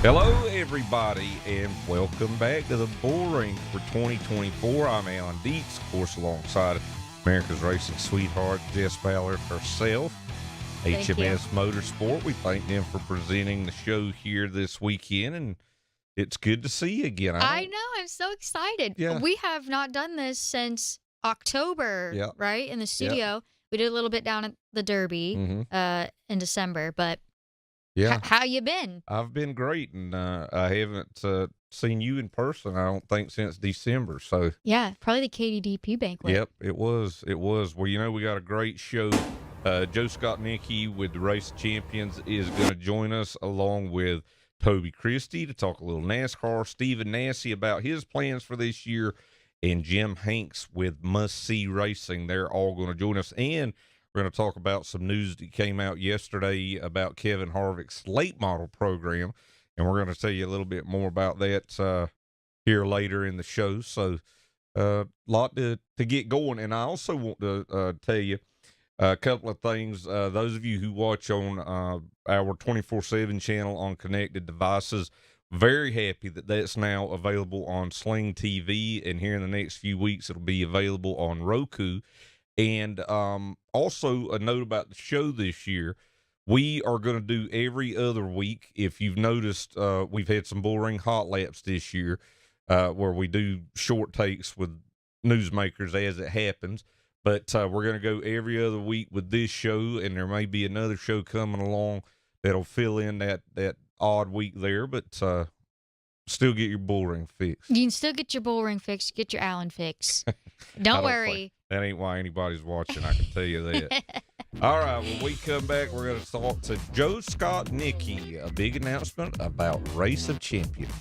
Hello, everybody, and welcome back to the Bullring for 2024. I'm Alan Dietz, of course, alongside America's racing sweetheart, Jess Ballard herself, HMS Motorsport. We thank them for presenting the show here this weekend, and it's good to see you again. I know. I'm so excited. Yeah. We have not done this since October, right, in the studio. Yep. We did a little bit down at the Derby in December, but how you been? I've been great, and I haven't seen you in person, I don't think, since December. So yeah, probably the KDDP banquet. Yep, it was. Well, we got a great show. Joe Skotnicki with the Race of Champions is going to join us, along with Toby Christie, to talk a little NASCAR, Stephen Nasse about his plans for this year, and Jim Hanks with Must See Racing. They're all going to join us, and we're going to talk about some news that came out yesterday about Kevin Harvick's late model program, and we're going to tell you a little bit more about that here later in the show. So lot to get going. And I also want to tell you a couple of things. Those of you who watch on our 24/7 channel on connected devices, very happy that that's now available on Sling TV, and here in the next few weeks it'll be available on Roku. And also a note about the show this year, we are going to do every other week. If you've noticed, we've had some Bullring hot laps this year, where we do short takes with newsmakers as it happens. But we're going to go every other week with this show, and there may be another show coming along that'll fill in that odd week there. But still get your Bullring fix. You can still get your Bullring fix, get your Allen fix. Don't worry. That ain't why anybody's watching, I can tell you that. All right, when we come back, we're going to talk to Joe Skotnicki, a big announcement about Race of Champions.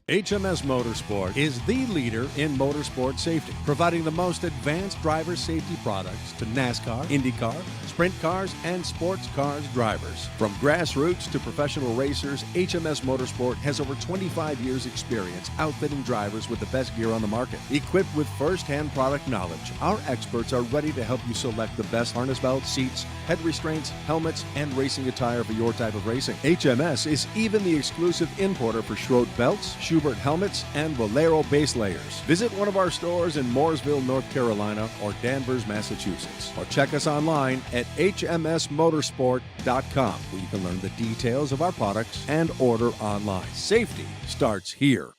HMS Motorsport is the leader in motorsport safety, providing the most advanced driver safety products to NASCAR, IndyCar, sprint cars, and sports cars drivers. From grassroots to professional racers, HMS Motorsport has over 25 years' experience outfitting drivers with the best gear on the market. Equipped with first-hand product knowledge, our experts are ready to help you select the best harness belts, seats, head restraints, helmets, and racing attire for your type of racing. HMS is even the exclusive importer for Schroed belts, Schubert helmets, and Valero base layers. Visit one of our stores in Mooresville, North Carolina, or Danvers, Massachusetts, or check us online at hmsmotorsport.com, where you can learn the details of our products and order online. Safety starts here.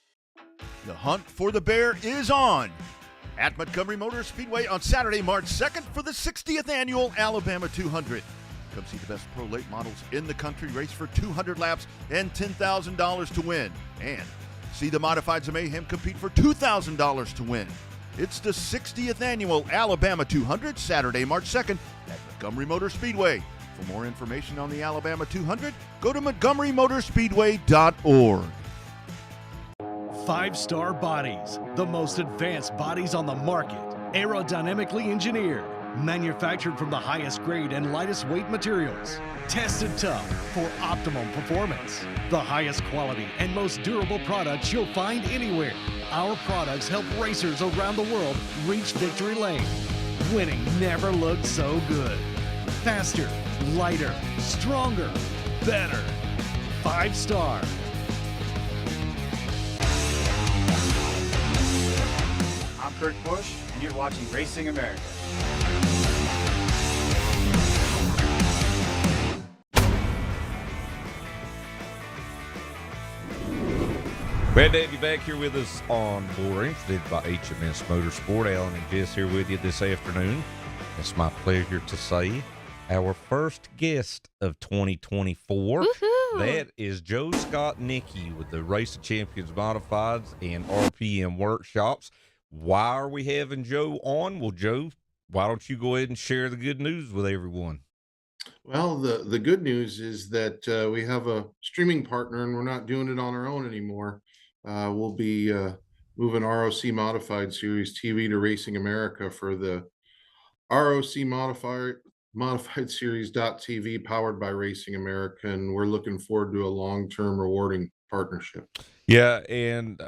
The hunt for the bear is on at Montgomery Motor Speedway on Saturday, March 2nd for the 60th annual Alabama 200. Come see the best pro late models in the country race for 200 laps and $10,000 to win. And see the Modifieds of Mayhem compete for $2,000 to win. It's the 60th annual Alabama 200, Saturday, March 2nd at Montgomery Motor Speedway. For more information on the Alabama 200, go to montgomerymotorspeedway.org. 5-star bodies, the most advanced bodies on the market, aerodynamically engineered, manufactured from the highest grade and lightest weight materials, tested tough for optimum performance. The highest quality and most durable products you'll find anywhere. Our products help racers around the world reach victory lane. Winning never looked so good. Faster, lighter, stronger, better. 5-star. I'm Kurt Busch, and you're watching Racing America. Glad to have you back here with us on Bullring, presented by HMS Motorsport. Alan and Jess here with you this afternoon. It's my pleasure to say our first guest of 2024. Woohoo! That is Joe Skotnicki with the Race of Champions Modifieds and RPM Workshops. Why are we having Joe on? Well, Joe, why don't you go ahead and share the good news with everyone? Well, the good news is that we have a streaming partner, and we're not doing it on our own anymore. We'll be moving ROC Modified Series TV to Racing America for the ROC Modified Series .TV, powered by Racing America, and we're looking forward to a long-term rewarding partnership. Yeah, and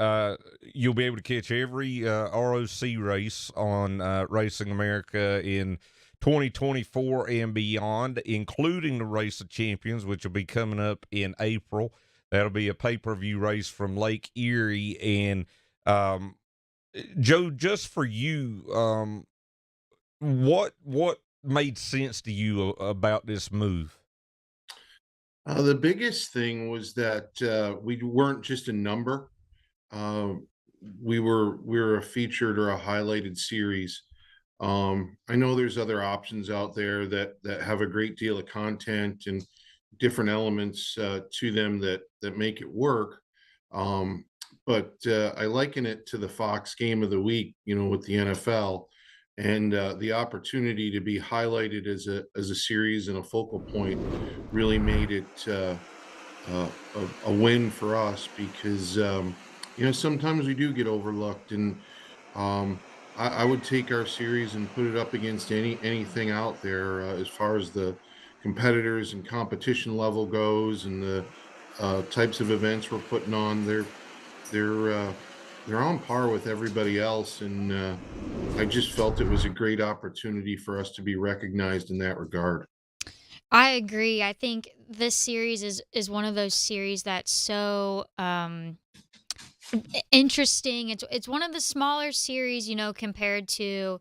you'll be able to catch every ROC race on Racing America in 2024 and beyond, including the Race of Champions, which will be coming up in April. That'll be a pay-per-view race from Lake Erie. And Joe, just for you, what made sense to you about this move? The biggest thing was that we weren't just a number. Uh, we were a featured or a highlighted series. I know there's other options out there that have a great deal of content and different elements to them that make it work. But I liken it to the Fox Game of the Week, with the NFL, and the opportunity to be highlighted as a series and a focal point really made it a win for us because sometimes we do get overlooked, and um, I would take our series and put it up against anything out there as far as the competitors and competition level goes, and the types of events we're putting on. They're uh, they're on par with everybody else, and I just felt it was a great opportunity for us to be recognized in that regard. I agree. I think this series is one of those series that's so interesting. It's one of the smaller series, compared to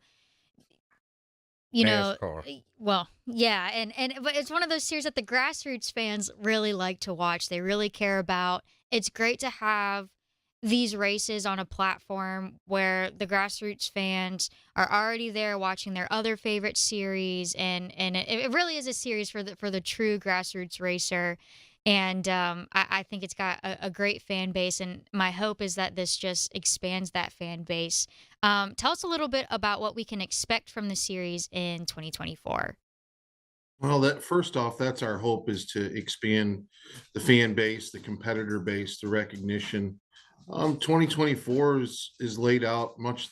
NASCAR. well, yeah, and but it's one of those series that the grassroots fans really like to watch. They really care about. It's great to have these races on a platform where the grassroots fans are already there watching their other favorite series, and it really is a series for the true grassroots racer. And I think it's got a great fan base, and my hope is that this just expands that fan base. Tell us a little bit about what we can expect from the series in 2024. Well, that first off, that's our hope, is to expand the fan base, the competitor base, the recognition. 2024 is laid out much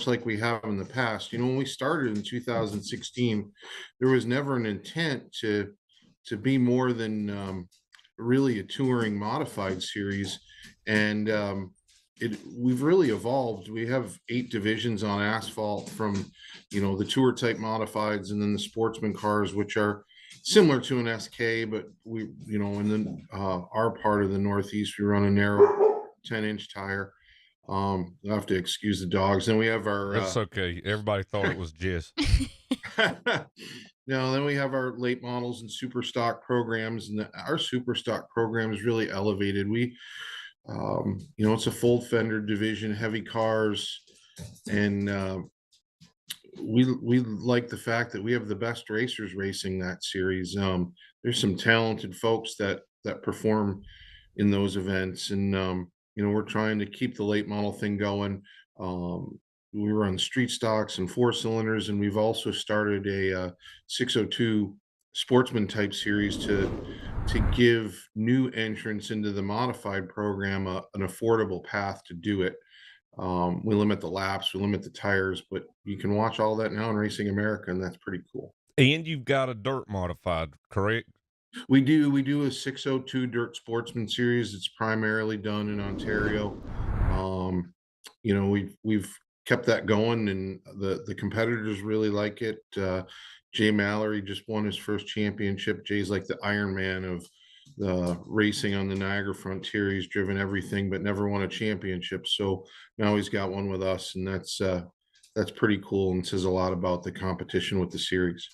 like we have in the past. When we started in 2016, there was never an intent to be more than really a touring modified series, and we've really evolved. We have 8 divisions on asphalt, from the tour type modifieds, and then the sportsman cars, which are similar to an SK, but in our part of the Northeast, we run a narrow 10-inch tire. You'll have to excuse the dogs. Then we have our That's okay. Everybody thought it was Jess. no, then we have our late models and super stock programs, and our super stock program is really elevated. It's a full fender division, heavy cars, and we like the fact that we have the best racers racing that series. There's some talented folks that perform in those events, and we're trying to keep the late model thing going. We run street stocks and 4 cylinders, and we've also started a 602 sportsman type series to give new entrants into the modified program an affordable path to do it. We limit the laps, we limit the tires, but you can watch all that now in Racing America, and that's pretty cool. And you've got a dirt modified, correct? We do a 602 dirt sportsman series. It's primarily done in Ontario. We've kept that going, and the competitors really like it. Jay Mallory just won his first championship. Jay's like the Iron Man of the racing on the Niagara Frontier. He's driven everything but never won a championship. So now he's got one with us, and that's pretty cool, and says a lot about the competition with the series.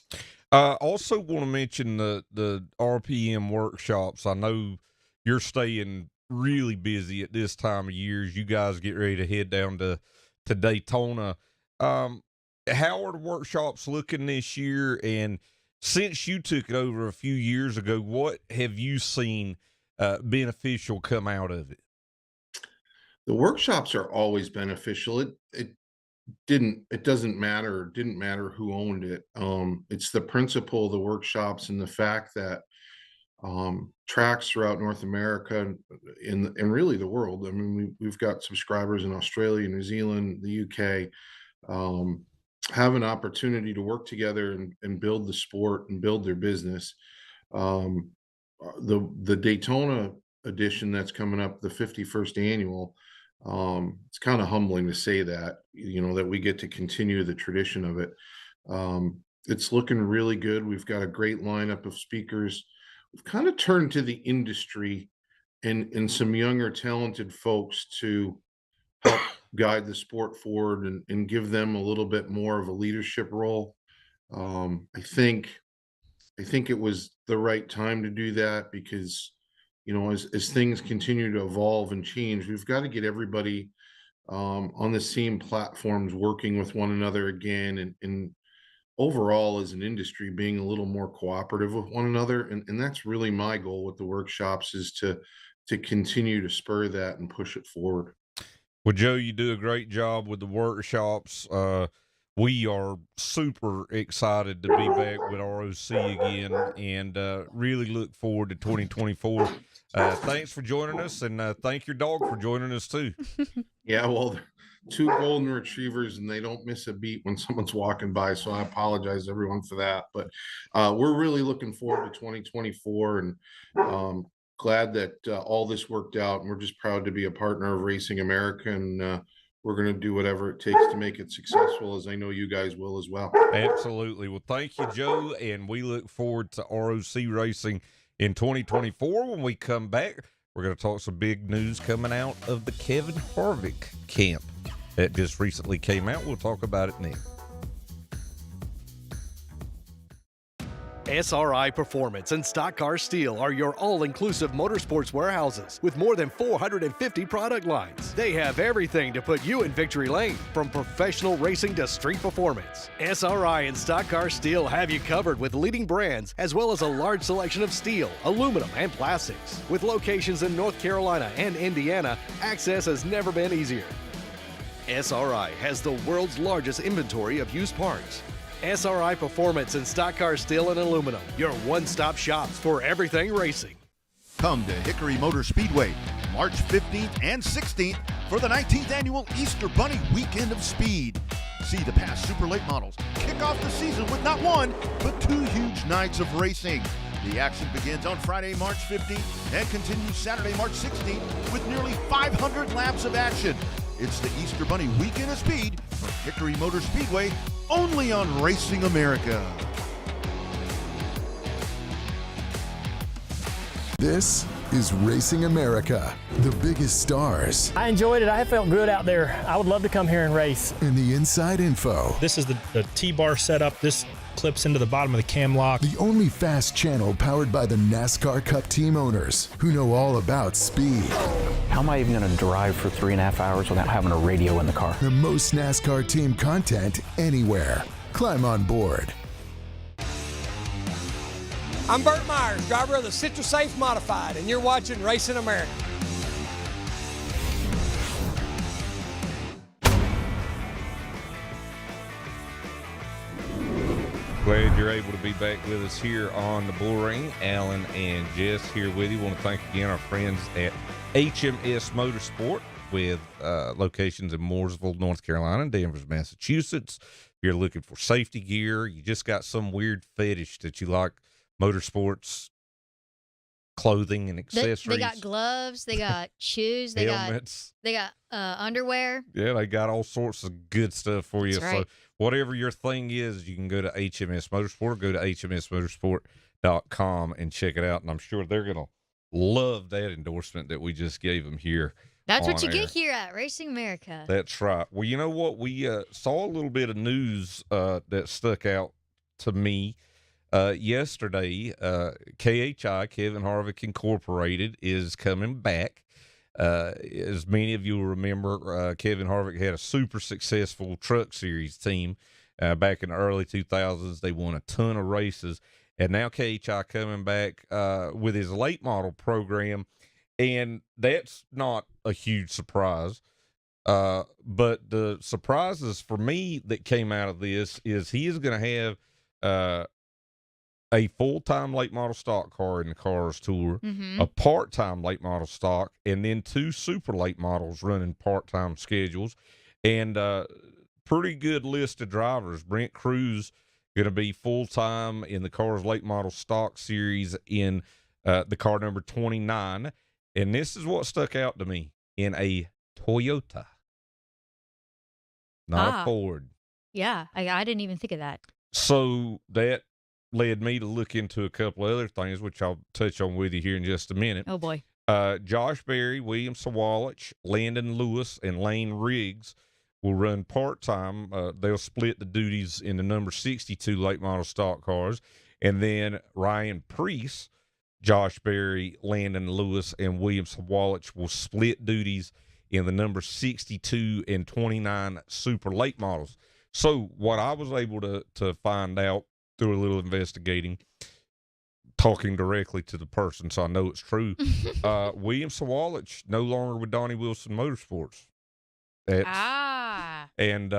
Also want to mention the RPM workshops. I know you're staying really busy at this time of year as you guys get ready to head down to Daytona. How are the workshops looking this year? And since you took it over a few years ago, what have you seen beneficial come out of it? The workshops are always beneficial. It didn't matter who owned it. It's the principle of the workshops, and the fact that tracks throughout North America and really the world. I mean, we've got subscribers in Australia, New Zealand, the UK, have an opportunity to work together and build the sport and build their business. The Daytona edition that's coming up, the 51st annual, it's kind of humbling to say that, that we get to continue the tradition of it. It's looking really good. We've got a great lineup of speakers. We've kind of turned to the industry and some younger talented folks to help guide the sport forward and give them a little bit more of a leadership role. I think it was the right time to do that because, as things continue to evolve and change, we've got to get everybody on the same platforms working with one another again, and overall as an industry being a little more cooperative with one another. And that's really my goal with the workshops, is to continue to spur that and push it forward. Well, Joe, you do a great job with the workshops. We are super excited to be back with ROC again, and really look forward to 2024. Thanks for joining us, and thank your dog for joining us too. Yeah, well, they're two golden retrievers and they don't miss a beat when someone's walking by. So I apologize everyone for that. But we're really looking forward to 2024, and glad that all this worked out. And we're just proud to be a partner of Racing America. And we're going to do whatever it takes to make it successful, as I know you guys will as well. Absolutely. Well, thank you, Joe. And we look forward to ROC Racing in 2024. When we come back, we're going to talk some big news coming out of the Kevin Harvick camp that just recently came out. We'll talk about it next. SRI Performance and Stock Car Steel are your all-inclusive motorsports warehouses with more than 450 product lines. They have everything to put you in victory lane, from professional racing to street performance. SRI and Stock Car Steel have you covered with leading brands as well as a large selection of steel, aluminum, and plastics. With locations in North Carolina and Indiana, access has never been easier. SRI has the world's largest inventory of used parts. SRI Performance and Stock Car Steel and Aluminum, your one-stop shops for everything racing. Come to Hickory Motor Speedway March 15th and 16th for the 19th annual Easter Bunny Weekend of Speed. See the past super late models kick off the season with not one, but two huge nights of racing. The action begins on Friday, March 15th and continues Saturday, March 16th with nearly 500 laps of action. It's the Easter Bunny Weekend of Speed from Hickory Motor Speedway, only on Racing America. This is Racing America, the biggest stars. I enjoyed it. I felt good out there. I would love to come here and race. And the inside info. This is the T-bar setup. This clips into the bottom of the cam lock. The only fast channel powered by the NASCAR Cup team owners who know all about speed. How am I even going to drive for 3.5 hours without having a radio in the car? The most NASCAR team content anywhere. Climb on board. I'm Burt Myers, driver of the CitraSafe Modified, and you're watching Racing America. Glad you're able to be back with us here on the Bullring. Alan and Jess here with you. Want to thank again our friends at HMS Motorsport with locations in Mooresville, North Carolina, and Danvers, Massachusetts. If you're looking for safety gear, you just got some weird fetish that you like motorsports clothing and accessories. They got gloves, they got shoes, they helmets, got underwear. Yeah, they got all sorts of good stuff for you. That's right. So whatever your thing is, you can go to HMS Motorsport, go to hmsmotorsport.com and check it out. And I'm sure they're going to love that endorsement that we just gave them here. That's what you get here at Racing America. That's right. Well, you know what? We saw a little bit of news that stuck out to me. Yesterday, KHI, Kevin Harvick Incorporated, is coming back. As many of you will remember, Kevin Harvick had a super successful Truck Series team back in the early 2000s. They won a ton of races, and now KHI coming back with his late model program, and that's not a huge surprise. But the surprises for me that came out of this is he is going to have a full-time late model stock car in the Cars Tour, a part-time late model stock, and then two super late models running part-time schedules, and pretty good list of drivers. Brent Cruz going to be full-time in the Cars late model stock series in the car number 29, and this is what stuck out to me, in a Toyota, not a Ford. Yeah, I didn't even think of that. So that led me to look into a couple of other things, which I'll touch on with you here in just a minute. Oh, boy. Josh Berry, William Sawalich, Landon Lewis, and Lane Riggs will run part-time. They'll split the duties in the number 62 late model stock cars. And then Ryan Preece, Josh Berry, Landon Lewis, and William Sawalich will split duties in the number 62 and 29 super late models. So what I was able to find out through a little investigating, talking directly to the person, so I know it's true, William Sawalich no longer with Donnie Wilson Motorsports. And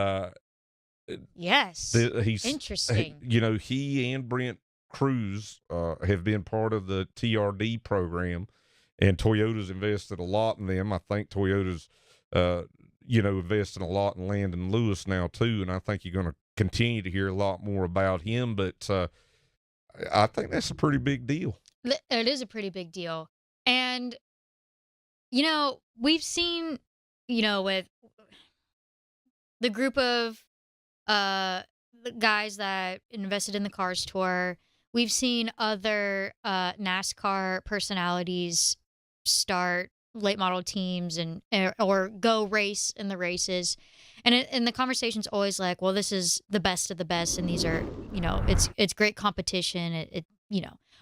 yes, he's interesting. You know, he and Brent Cruz have been part of the TRD program, and Toyota's invested a lot in them. I think Toyota's investing a lot in Landon Lewis now too, and I think you're going to continue to hear a lot more about him. But I think that's a pretty big deal. It is a pretty big deal, and we've seen, with the group of the guys that invested in the Cars Tour, we've seen other NASCAR personalities start late model teams or go race in the races, and the conversation's always like, well, this is the best of the best, and these are, it's great competition,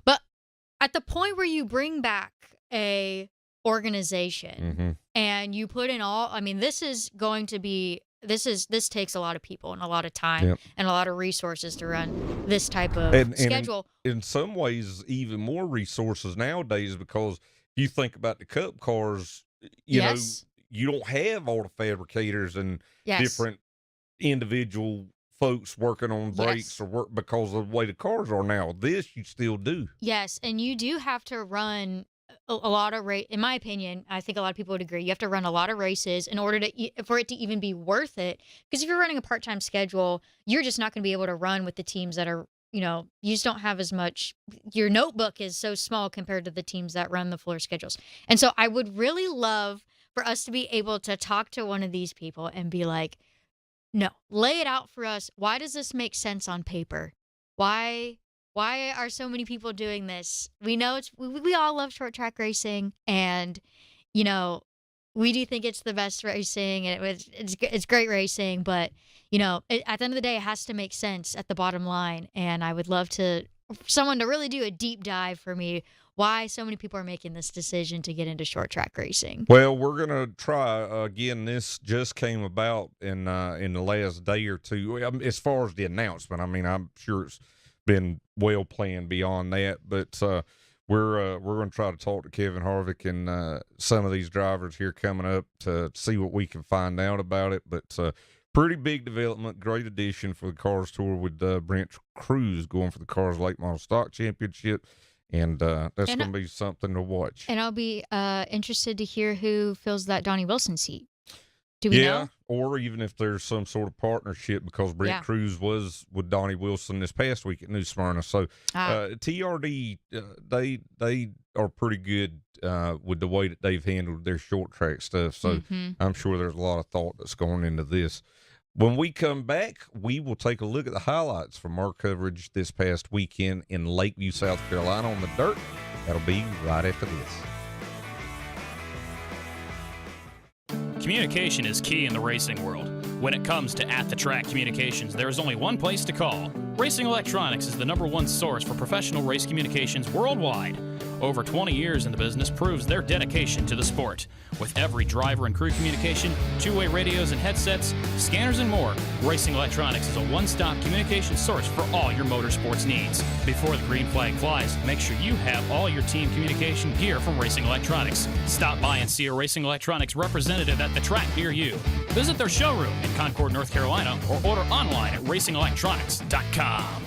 but at the point where you bring back a organization and you put in this takes a lot of people and a lot of time and a lot of resources to run this type of schedule. In some ways, even more resources nowadays, because if you think about the Cup cars, you know, you don't have all the fabricators and different individual folks working on brakes or work because of the way the cars are now. This you still do. Yes, and you do have to run a lot of in my opinion, I think a lot of people would agree, you have to run a lot of races in order for it to even be worth it. Because if you're running a part-time schedule, you're just not going to be able to run with the teams that are, you just don't have as much. Your notebook is so small compared to the teams that run the floor schedules. And so I would really love for us to be able to talk to one of these people and be like, no, lay it out for us. Why does this make sense on paper? Why are so many people doing this? We know we all love short track racing, and we do think it's the best racing, and it's great racing. But at the end of the day, it has to make sense at the bottom line. And I would love for someone to really do a deep dive for me why so many people are making this decision to get into short track racing. Well, we're gonna try again. This just came about in the last day or two. As far as the announcement, I mean, I'm sure it's been well planned beyond that, but we're going to try to talk to Kevin Harvick and some of these drivers here coming up to see what we can find out about it. But pretty big development, great addition for the Cars Tour with Brent Cruz going for the Cars Late Model Stock Championship, and that's going to be something to watch. And I'll be interested to hear who fills that Donnie Wilson seat. Do we know? Or even if there's some sort of partnership, because Brent Cruz was with Donnie Wilson this past week at New Smyrna. So TRD, they are pretty good with the way that they've handled their short track stuff. So I'm sure there's a lot of thought that's going into this. When we come back, we will take a look at the highlights from our coverage this past weekend in Lakeview, South Carolina on the dirt. That'll be right after this. Communication is key in the racing world. When it comes to at-the-track communications, there is only one place to call. Racing Electronics is the #1 source for professional race communications worldwide. Over 20 years in the business proves their dedication to the sport. With every driver and crew communication, two-way radios and headsets, scanners and more, Racing Electronics is a one-stop communication source for all your motorsports needs. Before the green flag flies, make sure you have all your team communication gear from Racing Electronics. Stop by and see a Racing Electronics representative at the track near you. Visit their showroom in Concord, North Carolina, or order online at racingelectronics.com.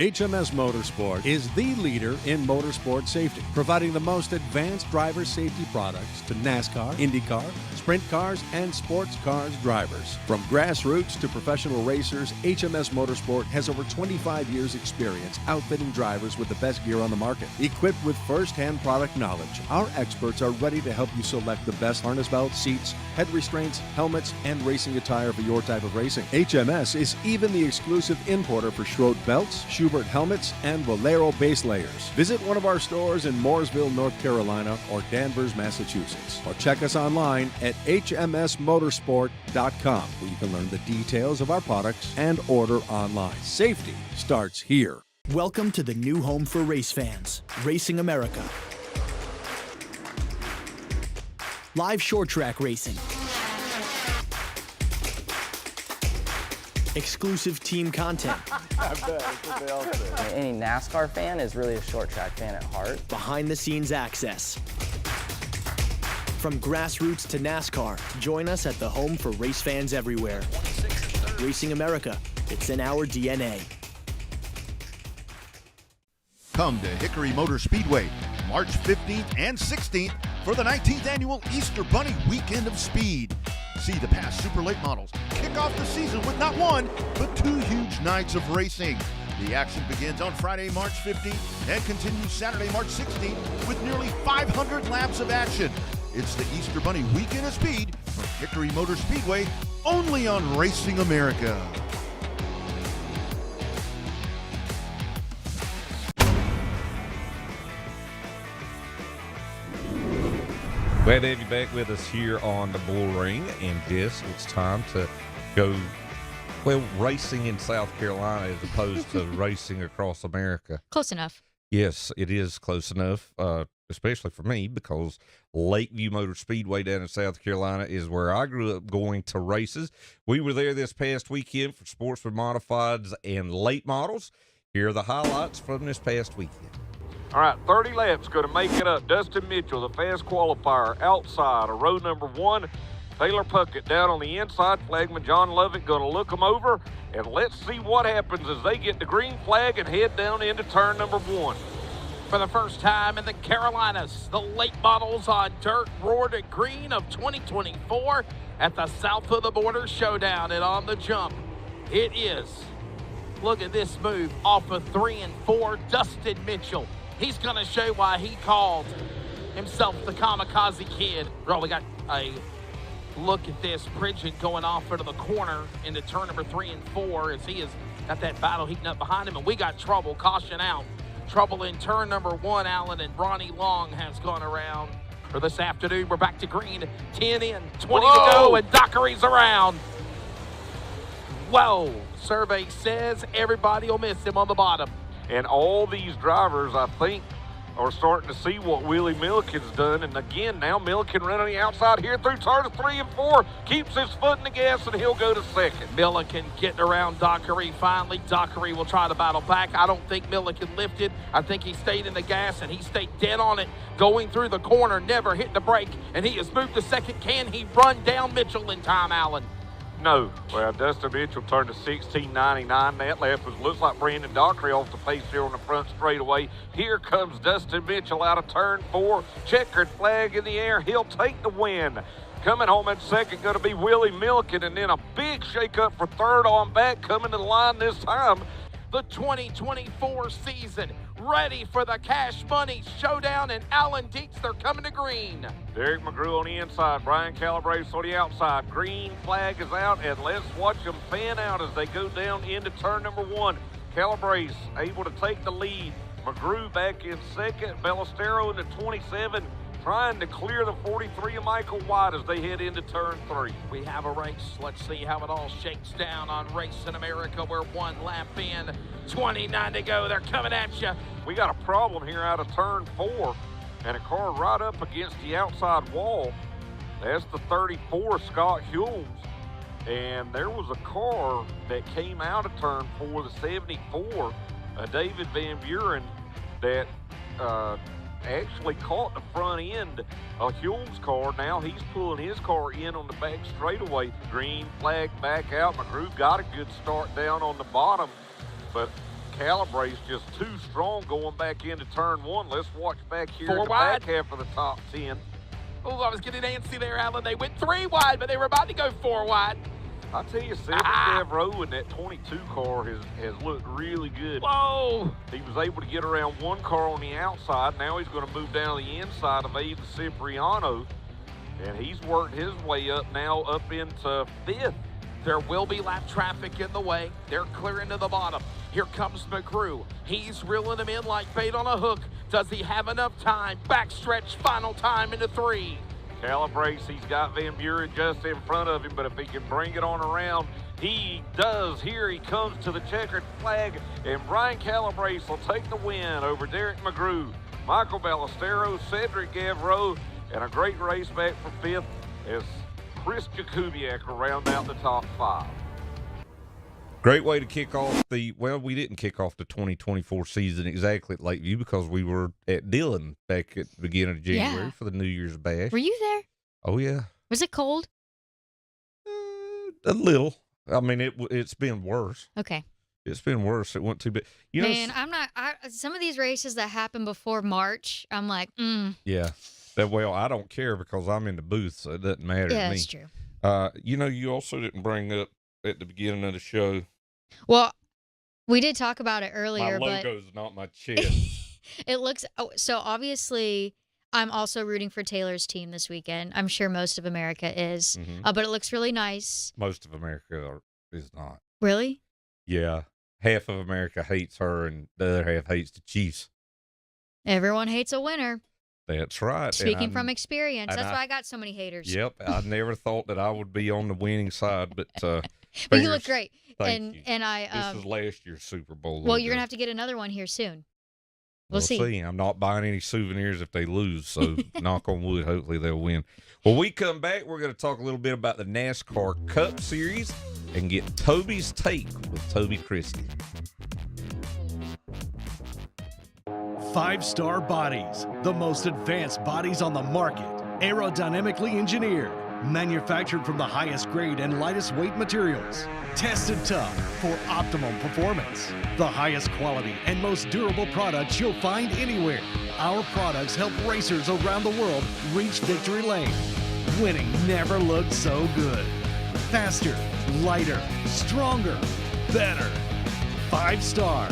HMS Motorsport is the leader in motorsport safety, providing the most advanced driver safety products to NASCAR, IndyCar, sprint cars, and sports cars drivers. From grassroots to professional racers, HMS Motorsport has over 25 years' experience outfitting drivers with the best gear on the market. Equipped with first-hand product knowledge, our experts are ready to help you select the best harness belts, seats, head restraints, helmets, and racing attire for your type of racing. HMS is even the exclusive importer for Schroed belts, Schubert helmets, and Valero base layers. Visit one of our stores in Mooresville, North Carolina, or Danvers, Massachusetts. Or check us online at hmsmotorsport.com, where you can learn the details of our products and order online. Safety starts here. Welcome to the new home for race fans, Racing America. Live short track racing. Exclusive team content. I bet, that's what they all say. Any NASCAR fan is really a short track fan at heart. Behind the scenes access. From grassroots to NASCAR, join us at the home for race fans everywhere. Racing America, it's in our DNA. Come to Hickory Motor Speedway, March 15th and 16th for the 19th annual Easter Bunny Weekend of Speed. See the past super late models kick off the season with not one, but 2 huge nights of racing. The action begins on Friday, March 15th and continues Saturday, March 16th with nearly 500 laps of action. It's the Easter Bunny Weekend of Speed from Hickory Motor Speedway, only on Racing America. Glad to have you back with us here on the Bullring, and yes, it's time to go, well, racing in South Carolina as opposed to racing across America. Close enough. Yes, it is close enough, especially for me, because Lakeview Motor Speedway down in South Carolina is where I grew up going to races. We were there this past weekend for Sportsman Modifieds and late models. Here are the highlights from this past weekend. All right, 30 laps going to make it up. Dustin Mitchell, the fast qualifier, outside of row number 1. Taylor Puckett down on the inside. Flagman John Lovett going to look them over. And let's see what happens as they get the green flag and head down into turn number 1. For the first time in the Carolinas, the late models on dirt roared at green of 2024 at the South of the Border Showdown. And on the jump, it is, look at this move, off of 3 and 4, Dustin Mitchell. He's going to show why he called himself the Kamikaze Kid. Bro, we got a look at this. Pridgeon going off into the corner into turn number 3 and 4 as he has got that battle heating up behind him. And we got trouble. Caution out. Trouble in turn number 1, Allen, and Ronnie Long has gone around. For this afternoon, we're back to green. 10 in, 20 to go, and Dockery's around. Whoa. Survey says everybody will miss him on the bottom. And all these drivers, I think, are starting to see what Willie Milliken's done. And again, now Milliken running the outside here through turns 3 and 4. Keeps his foot in the gas, and he'll go to second. Milliken getting around Dockery finally. Dockery will try to battle back. I don't think Milliken lifted. I think he stayed in the gas, and he stayed dead on it. Going through the corner, never hit the brake, and he has moved to second. Can he run down Mitchell in time, Allen? No. Well, Dustin Mitchell turned to 16.99. That lap looks like Brandon Dockery off the pace here on the front straightaway. Here comes Dustin Mitchell out of turn 4. Checkered flag in the air. He'll take the win. Coming home in second, going to be Willie Milliken, and then a big shakeup for third on back, coming to the line this time. The 2024 season, ready for the Cash Money Showdown, and Allen Dietz, they're coming to green. Derek McGrew on the inside, Brian Calabrese on the outside. Green flag is out, and let's watch them fan out as they go down into turn number 1. Calabrese able to take the lead. McGrew back in second. Ballestero in the 27, trying to clear the 43 of Michael White as they head into turn 3. We have a race. Let's see how it all shakes down on Racing America. We're 1 lap in, 29 to go. They're coming at you. We got a problem here out of turn 4, and a car right up against the outside wall. That's the 34, Scott Hulmes. And there was a car that came out of turn 4, the 74, David Van Buren, that actually caught the front end of Hulme's car. Now he's pulling his car in on the back straightaway. Green flag back out. McGrew got a good start down on the bottom, but Calabrese just too strong going back into turn one. Let's watch back here Four in the wide. back half of the top 10. Oh, I was getting antsy there, Alan. They went 3 wide, but they were about to go 4 wide. I tell you, Cedric Gavreau in that 22 car has looked really good. Whoa! He was able to get around one car on the outside. Now he's going to move down the inside of Aiden Cipriano, and he's worked his way up now up into 5th. There will be lap traffic in the way. They're clearing to the bottom. Here comes McGrew. He's reeling them in like bait on a hook. Does he have enough time? Backstretch, final time into 3. Calabrese, he's got Van Buren just in front of him, but if he can bring it on around, he does. Here he comes to the checkered flag, and Brian Calabrese will take the win over Derek McGrew, Michael Ballesteros, Cedric Gavreau, and a great race back for 5th as Chris Jakubiak will round out the top 5. Great way to kick off we didn't kick off the 2024 season exactly at Lakeview because we were at Dillon back at the beginning of January for the New Year's Bash. Were you there? Oh, yeah. Was it cold? A little. I mean, it's been worse. Okay. It's been worse. It wasn't too bad. Man, some of these races that happen before March, I'm like, Yeah. Well, I don't care because I'm in the booth, so it doesn't matter to me. Yeah, that's true. You also didn't bring up at the beginning of the show. Well, we did talk about it earlier, my logo's not my chest. It looks so obviously I'm also rooting for Taylor's team this weekend. I'm sure most of America is, but it looks really nice. Most of America is not. Really? Yeah. Half of America hates her and the other half hates the Chiefs. Everyone hates a winner. That's right. Speaking from experience. That's why I got so many haters. Yep. I never thought that I would be on the winning side, but but you look great. Thank you. And I this is last year's Super Bowl. Well, you're gonna have to get another one here soon. We'll see. I'm not buying any souvenirs if they lose, so knock on wood, hopefully they'll win. When we come back, we're going to talk a little bit about the NASCAR Cup Series and get Toby's take with Toby Christie. 5-star bodies, the most advanced bodies on the market, aerodynamically engineered, manufactured from the highest grade and lightest weight materials, tested tough for optimum performance, the highest quality and most durable products you'll find anywhere. Our products help racers around the world reach victory lane. Winning never looked so good. Faster, lighter, stronger, better. 5-star.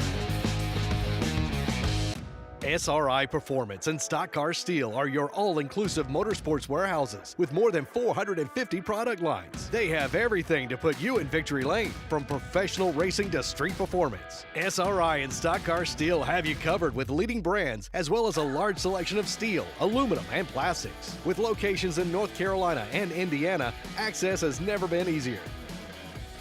SRI Performance and Stock Car Steel are your all-inclusive motorsports warehouses with more than 450 product lines. They have everything to put you in victory lane, from professional racing to street performance. SRI and Stock Car Steel have you covered with leading brands as well as a large selection of steel, aluminum, and plastics. With locations in North Carolina and Indiana, access has never been easier.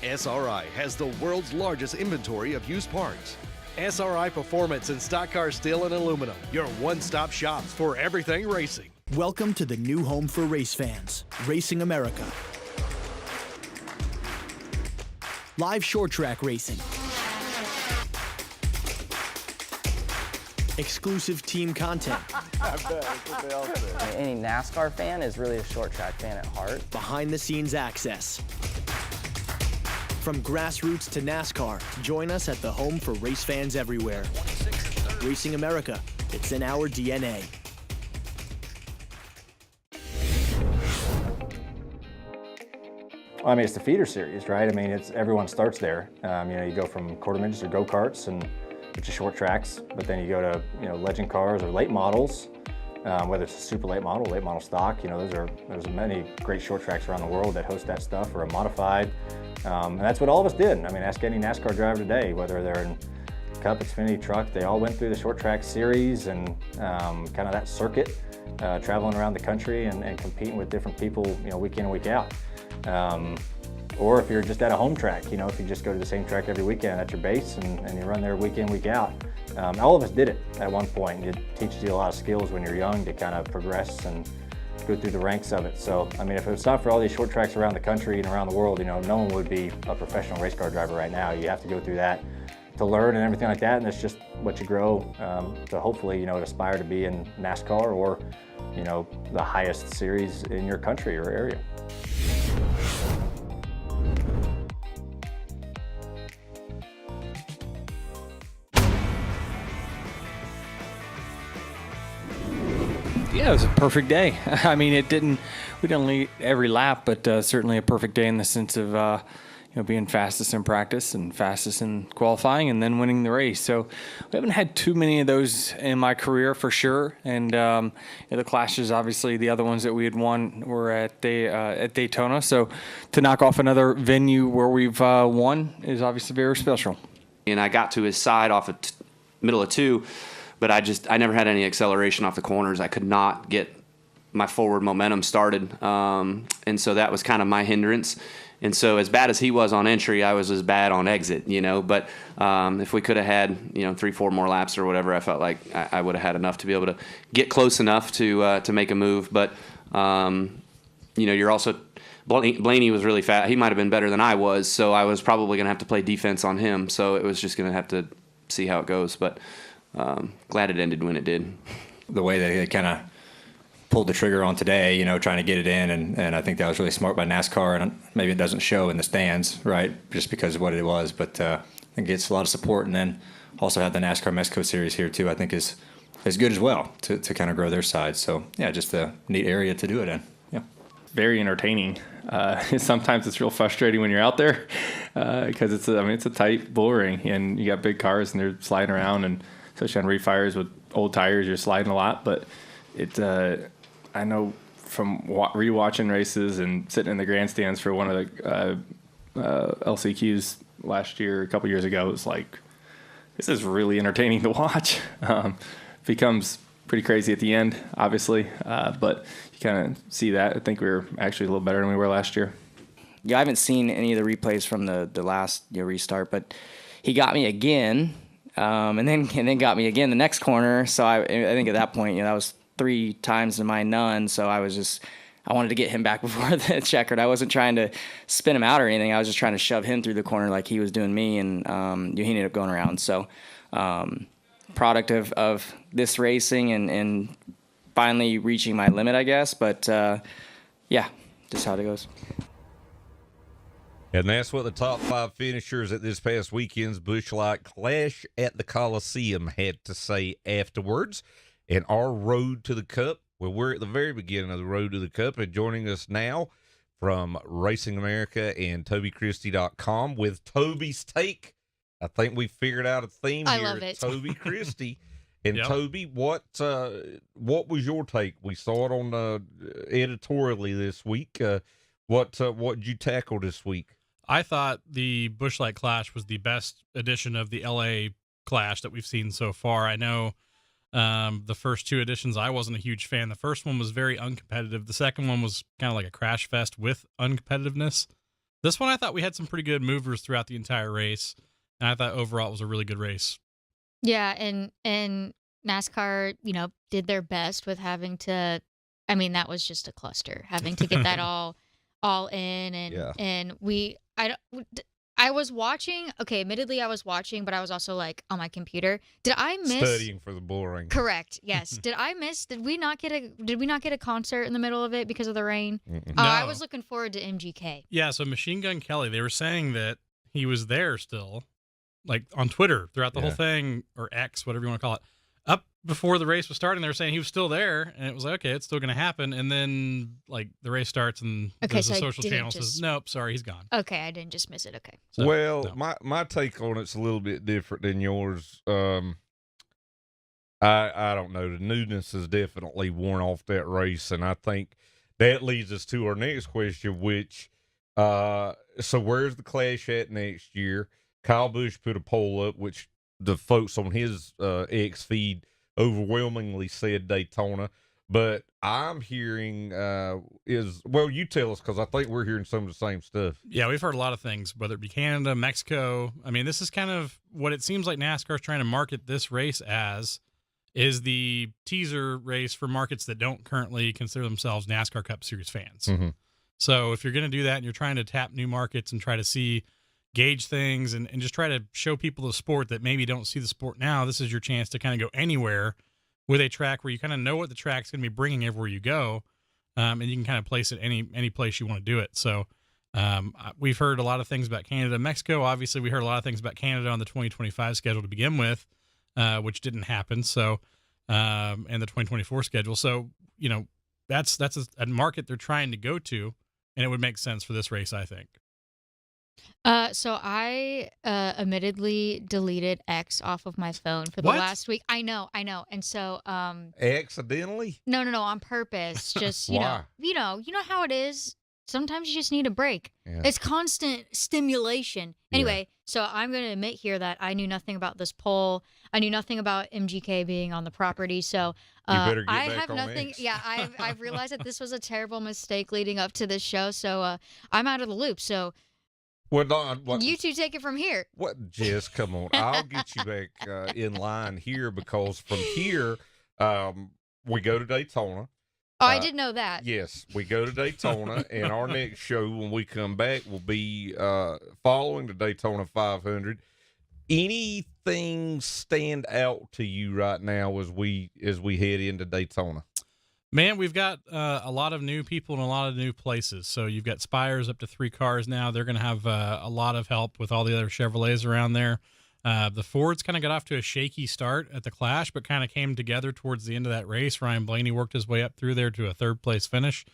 SRI has the world's largest inventory of used parts. SRI Performance and Stock Car Steel and Aluminum, your one-stop shops for everything racing. Welcome to the new home for race fans, Racing America. Live short track racing. Exclusive team content. I bet, that's what they all say. Any NASCAR fan is really a short track fan at heart. Behind the scenes access. From grassroots to NASCAR, join us at the home for race fans everywhere. Racing America, it's in our DNA. Well, I mean, it's the feeder series, right? I mean, everyone starts there. You go from quarter midgets or go-karts, which are short tracks, but then you go to, legend cars or late models, whether it's a super late model stock, there's many great short tracks around the world that host that stuff, or a modified. And that's what all of us did. I mean, ask any NASCAR driver today, whether they're in Cup, Xfinity, Truck, they all went through the short track series and kind of that circuit, traveling around the country and competing with different people, week in and week out. Or if you're just at a home track, if you just go to the same track every weekend, that's your base, and you run there week in, week out. All of us did it at one point. It teaches you a lot of skills when you're young to kind of progress and go through the ranks of it. So, I mean, if it's not for all these short tracks around the country and around the world, no one would be a professional race car driver right now. You have to go through that to learn and everything like that, and it's just what you grow to hopefully, aspire to be in NASCAR or, the highest series in your country or area. Yeah, it was a perfect day. I mean, we didn't lead every lap, but certainly a perfect day in the sense of being fastest in practice and fastest in qualifying and then winning the race. So we haven't had too many of those in my career for sure. And the clashes, obviously, the other ones that we had won were at Daytona. So to knock off another venue where we've won is obviously very special. And I got to his side off of middle of 2, but I never had any acceleration off the corners. I could not get my forward momentum started. And so that was kind of my hindrance. And so as bad as he was on entry, I was as bad on exit, But if we could have had, 3-4 more laps or whatever, I felt like I would have had enough to be able to get close enough to make a move. But, you're also Blaney was really fast. He might have been better than I was, so I was probably going to have to play defense on him. So it was just going to have to see how it goes. But glad it ended when it did. The way they kind of pulled the trigger on today, trying to get it in, and I think that was really smart by NASCAR, and maybe it doesn't show in the stands, right, just because of what it was, but I think it gets a lot of support, and then also have the NASCAR Mexico Series here, too, I think is good as well to kind of grow their side. So, yeah, just a neat area to do it in. Yeah. Very entertaining. Sometimes it's real frustrating when you're out there because it's a tight bullring, and you got big cars, and they're sliding around, and especially on refires with old tires, you're sliding a lot, but I know from rewatching races and sitting in the grandstands for one of the LCQs last year, a couple years ago, it was like, this is really entertaining to watch. Becomes pretty crazy at the end, obviously, but you kind of see that. I think we were actually a little better than we were last year. Yeah, I haven't seen any of the replays from the last restart, but he got me again, and then got me again the next corner. So I think at that point, that was 3 times to my none, so I wanted to get him back before the checkered. I wasn't trying to spin him out or anything. I was just trying to shove him through the corner like he was doing me, and he ended up going around. So product of this racing and finally reaching my limit, I guess. But yeah, just how it goes. And that's what the top 5 finishers at this past weekend's Busch Light Clash at the Coliseum had to say afterwards. And our road to the Cup, well, we're at the very beginning of the road to the Cup, and joining us now from Racing America and TobyChristie.com with Toby's take. I think we figured out a theme I here. love it. Toby Christie. And Yep. Toby, what was your take? We saw it on editorially this week. What did you tackle this week? I thought the Busch Light Clash was the best edition of the LA Clash that we've seen so far. I know the first 2 editions, I wasn't a huge fan. The first one was very uncompetitive. The second one was kind of like a crash fest with uncompetitiveness. This one, I thought we had some pretty good movers throughout the entire race, and I thought overall it was a really good race. Yeah, and NASCAR, did their best with having to. I mean, that was just a cluster, having to get that all in, and I was watching. Okay, admittedly, I was watching, but I was also like on my computer. Did I miss studying for the Bullring? Correct. Yes. Did we not get a concert in the middle of it because of the rain? No. I was looking forward to MGK. Yeah, so Machine Gun Kelly, they were saying that he was there still, like on Twitter throughout the whole thing, or X, whatever you want to call it. Up before the race was starting, they were saying he was still there, and it was like, okay, it's still going to happen. And then, like, the race starts, and the social channel says, nope, sorry, he's gone. Okay, I didn't just miss it. Okay. So, well, my take on it's a little bit different than yours. I don't know. The newness has definitely worn off that race, and I think that leads us to our next question, which, so where's the Clash at next year? Kyle Busch put a poll up, which the folks on his X feed overwhelmingly said Daytona, but I'm hearing you tell us, because I think we're hearing some of the same stuff. Yeah, we've heard a lot of things, whether it be Canada, Mexico. I mean, this is kind of what it seems like NASCAR is trying to market this race as, is the teaser race for markets that don't currently consider themselves NASCAR Cup Series fans. Mm-hmm. So if you're going to do that and you're trying to tap new markets and try to gauge things and just try to show people the sport that maybe don't see the sport now, this is your chance to kind of go anywhere with a track where you kind of know what the track's going to be bringing everywhere you go, and you can kind of place it any place you want to do it. So we've heard a lot of things about Canada, Mexico. Obviously, we heard a lot of things about Canada on the 2025 schedule to begin with, which didn't happen. So and the 2024 schedule. So, that's a market they're trying to go to, and it would make sense for this race, I think. So I admittedly deleted X off of my phone for the What? last week. I know. And so Accidentally? no, on purpose. Just Why? you know how it is. Sometimes you just need a break. Yeah. It's constant stimulation. Anyway, so I'm going to admit here that I knew nothing about this poll. I knew nothing about MGK being on the property. So You better get I back have on nothing. X. Yeah, I've realized that this was a terrible mistake leading up to this show. So I'm out of the loop. So Well, Don, what? you two take it from here. What, Jess? Come on, I'll get you back in line here, because from here, we go to Daytona. Oh, I did know that. Yes, we go to Daytona, and our next show when we come back will be following the Daytona 500. Anything stand out to you right now as we head into Daytona? Man, we've got a lot of new people in a lot of new places. So you've got Spires up to 3 cars now. They're going to have a lot of help with all the other Chevrolets around there. The Fords kind of got off to a shaky start at the Clash, but kind of came together towards the end of that race. Ryan Blaney worked his way up through there to a 3rd place finish.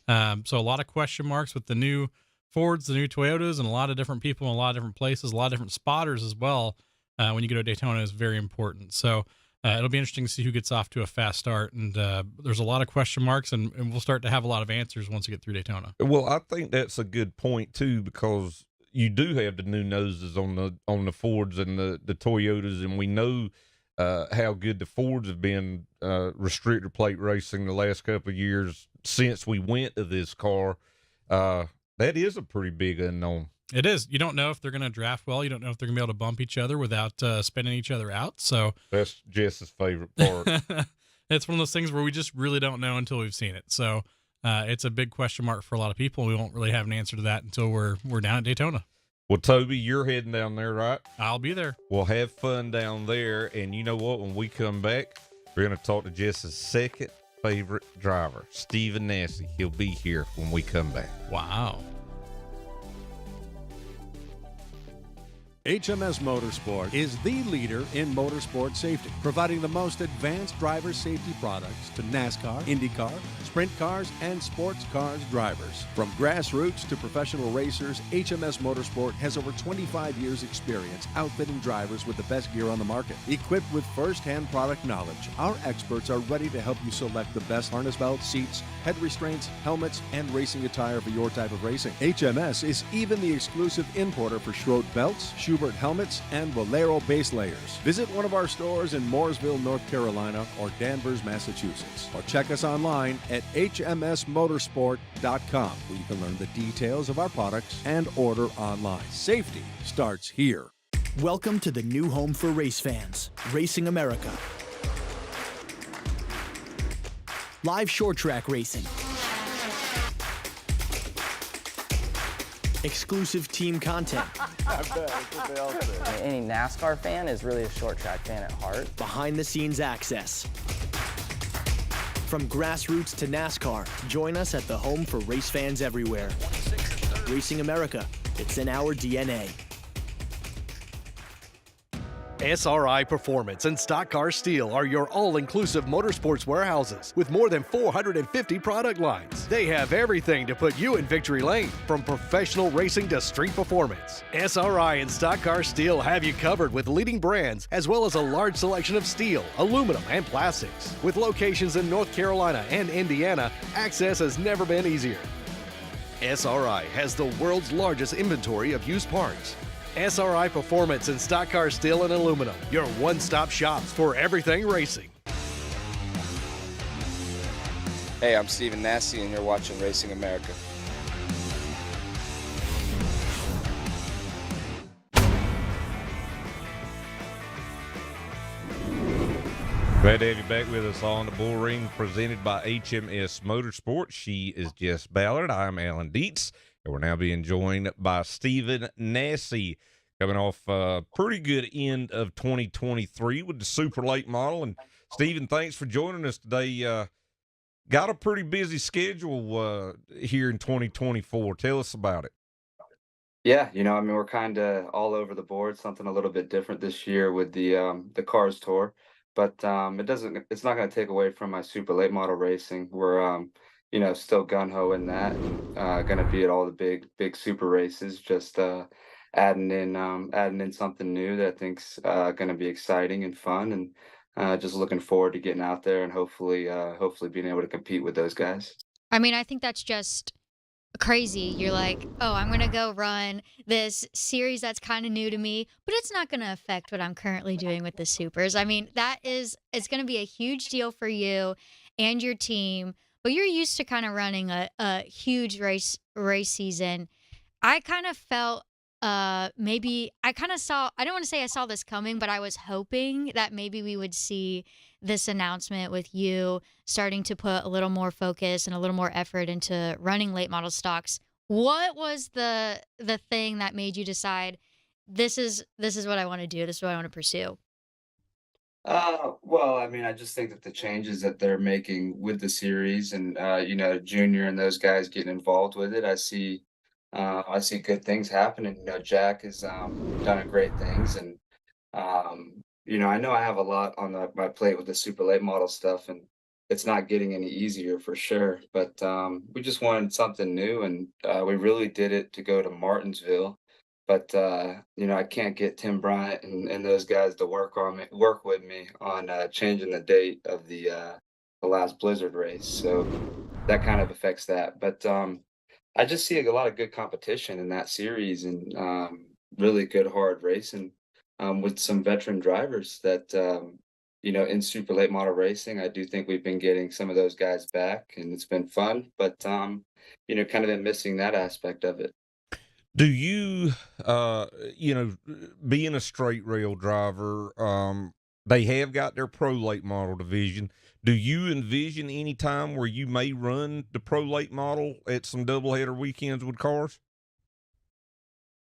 So a lot of question marks with the new Fords, the new Toyotas, and a lot of different people in a lot of different places, a lot of different spotters as well. When you go to Daytona is very important. So it'll be interesting to see who gets off to a fast start. And there's a lot of question marks, and we'll start to have a lot of answers once we get through Daytona. Well, I think that's a good point too, because you do have the new noses on the Fords and the Toyotas, and we know how good the Fords have been restrictor plate racing the last couple of years since we went to this car. That is a pretty big unknown. It is. You don't know if they're going to draft well. You don't know if they're going to be able to bump each other without spinning each other out. So that's Jess's favorite part. It's one of those things where we just really don't know until we've seen it. So it's a big question mark for a lot of people. We won't really have an answer to that until we're down at Daytona. Well, Toby, you're heading down there, right? I'll be there. We'll have fun down there. And you know what? When we come back, we're going to talk to Jess's second favorite driver, Stephen Nasse. He'll be here when we come back. Wow. HMS Motorsport is the leader in motorsport safety, providing the most advanced driver safety products to NASCAR, IndyCar, sprint cars, and sports cars drivers. From grassroots to professional racers, HMS Motorsport has over 25 years' experience outfitting drivers with the best gear on the market. Equipped with first-hand product knowledge, our experts are ready to help you select the best harness belts, seats, head restraints, helmets, and racing attire for your type of racing. HMS is even the exclusive importer for Schroed belts, Schubert helmets, and Valero base layers. Visit one of our stores in Mooresville, North Carolina, or Danvers, Massachusetts, or check us online at hmsmotorsport.com, where you can learn the details of our products and order online. Safety starts here. Welcome to the new home for race fans, Racing America. Live short track racing. Exclusive team content. I bet, that's what they all say. Any NASCAR fan is really a short track fan at heart. Behind the scenes access. From grassroots to NASCAR, join us at the home for race fans everywhere. Racing America, it's in our DNA. SRI Performance and Stock Car Steel are your all-inclusive motorsports warehouses with more than 450 product lines. They have everything to put you in victory lane, from professional racing to street performance. SRI and Stock Car Steel have you covered with leading brands as well as a large selection of steel, aluminum, and plastics. With locations in North Carolina and Indiana, access has never been easier. SRI has the world's largest inventory of used parts. SRI Performance and Stock Car Steel and Aluminum, your one-stop shops for everything racing. Hey, I'm Stephen Nasse, and you're watching Racing America. Glad to have you back with us on the Bullring, presented by HMS Motorsport. She is Jess Ballard. I'm Alan Dietz. And we're now being joined by Stephen Nasse, coming off a pretty good end of 2023 with the super late model. And Stephen, thanks for joining us today. Got a pretty busy schedule here in 2024. Tell us about it. Yeah, we're kind of all over the board. Something a little bit different this year with the Cars Tour. but it's not going to take away from my super late model racing. We're still gun ho in that, going to be at all the big super races. Just adding in something new that I think's going to be exciting and fun, and just looking forward to getting out there and hopefully being able to compete with those guys. I mean, I think that's just crazy. You're like, oh, I'm going to go run this series that's kind of new to me, but it's not going to affect what I'm currently doing with the supers. I mean, it's going to be a huge deal for you and your team, but you're used to kind of running a huge race season. I kind of felt maybe I kind of saw, I don't want to say I saw this coming, but I was hoping that maybe we would see this announcement with you starting to put a little more focus and a little more effort into running late model stocks. What was the thing that made you decide this is what I want to do, this is what I want to pursue? Well, I mean, I just think that the changes that they're making with the series and Junior and those guys getting involved with it, I see good things happening. Jack has done great things, and I know I have a lot on my plate with the super late model stuff, and it's not getting any easier for sure. But we just wanted something new, and we really did it to go to Martinsville. But I can't get Tim Bryant and those guys to work with me on changing the date of the last Blizzard race. So that kind of affects that. But I just see a lot of good competition in that series, and really good hard racing with some veteran drivers that in super late model racing. I do think we've been getting some of those guys back, and it's been fun. But kind of been missing that aspect of it. Do you, being a straight rail driver, they have got their pro late model division. Do you envision any time where you may run the pro late model at some doubleheader weekends with cars?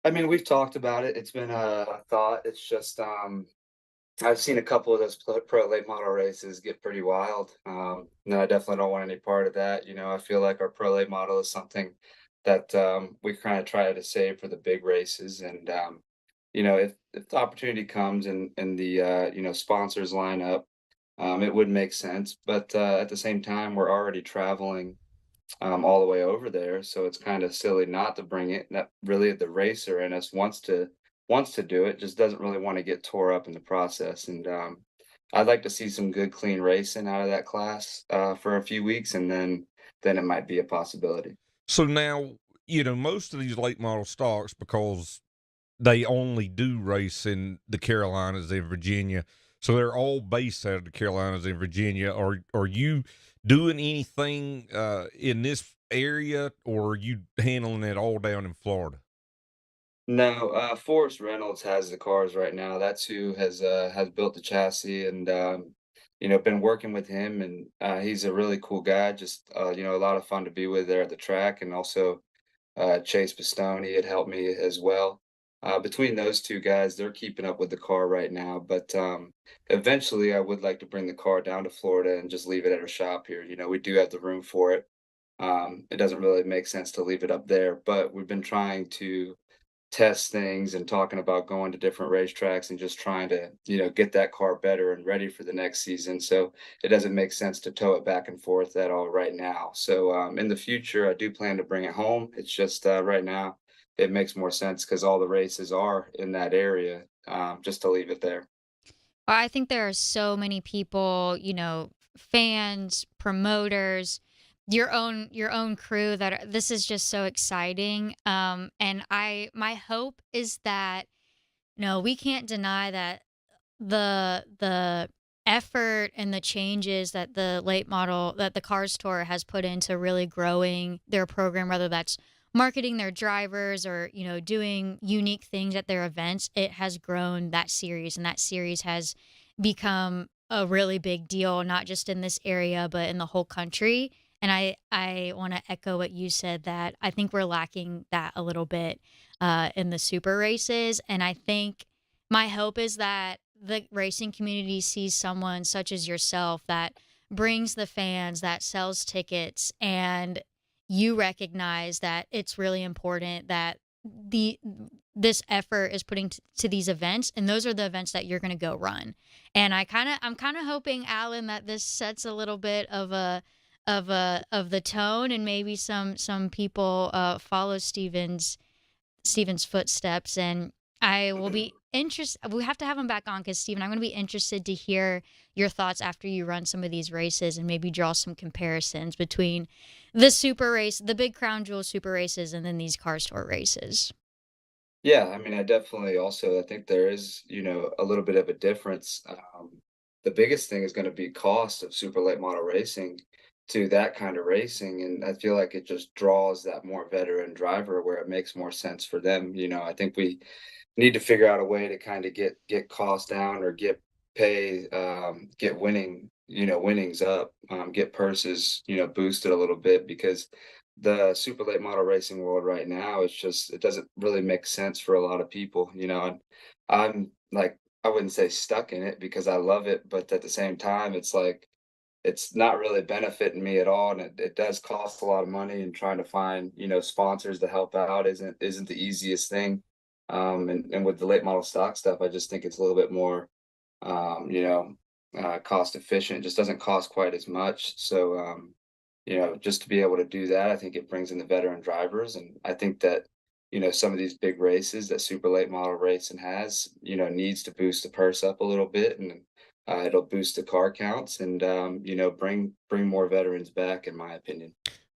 I mean, we've talked about it. It's been a thought. It's just I've seen a couple of those pro late model races get pretty wild. No, I definitely don't want any part of that. I feel like our pro late model is something that we kind of try to save for the big races. And if the opportunity comes and the sponsors line up, it would make sense. But at the same time, we're already traveling all the way over there, so it's kind of silly not to bring it. Not really the racer in us wants to do it, just doesn't really want to get tore up in the process. And I'd like to see some good clean racing out of that class for a few weeks, and then it might be a possibility. So now, most of these late model stocks, because they only do race in the Carolinas and Virginia, so they're all based out of the Carolinas and Virginia. Are you doing anything in this area, or are you handling it all down in Florida? No, Forrest Reynolds has the cars right now. That's who has built the chassis, and been working with him, and he's a really cool guy. Just a lot of fun to be with there at the track, and also Chase Pistone had helped me as well. Between those two guys, they're keeping up with the car right now. But eventually, I would like to bring the car down to Florida and just leave it at our shop here. We do have the room for it. It doesn't really make sense to leave it up there, but we've been trying to test things and talking about going to different racetracks and just trying to get that car better and ready for the next season. So it doesn't make sense to tow it back and forth at all right now. So in the future, I do plan to bring it home. It's just right now it makes more sense because all the races are in that area, just to leave it there. I think there are so many people, fans, promoters, your own crew that this is just so exciting. And my hope is that no, we can't deny that the effort and the changes that the Cars Tour has put into really growing their program, whether that's marketing their drivers or doing unique things at their events, it has grown that series, and that series has become a really big deal, not just in this area but in the whole country. And I want to echo what you said, that I think we're lacking that a little bit in the super races. And I think my hope is that the racing community sees someone such as yourself that brings the fans, that sells tickets, and you recognize that it's really important that this effort is putting to these events, and those are the events that you're going to go run. And I'm kind of hoping, Alan, that this sets a little bit of the tone, and maybe some people follow Steven's footsteps. And I will be interested. We have to have him back on, because Steven, I'm going to be interested to hear your thoughts after you run some of these races, and maybe draw some comparisons between the super race, the big crown jewel super races, and then these car store races. Yeah, I mean, I definitely also I think there is, a little bit of a difference. The biggest thing is going to be cost of super late model racing to that kind of racing, and I feel like it just draws that more veteran driver where it makes more sense for them. I think we need to figure out a way to kind of get costs down, or get winnings up, get purses, boosted a little bit, because the super late model racing world right now is just, it doesn't really make sense for a lot of people. And I'm like, I wouldn't say stuck in it, because I love it, but at the same time, it's like it's not really benefiting me at all, and it does cost a lot of money, and trying to find sponsors to help out isn't the easiest thing. And with the late model stock stuff, I just think it's a little bit more cost efficient. It just doesn't cost quite as much. So just to be able to do that, I think it brings in the veteran drivers. And I think that some of these big races that super late model racing has, needs to boost the purse up a little bit, and it'll boost the car counts, and bring more veterans back, in my opinion.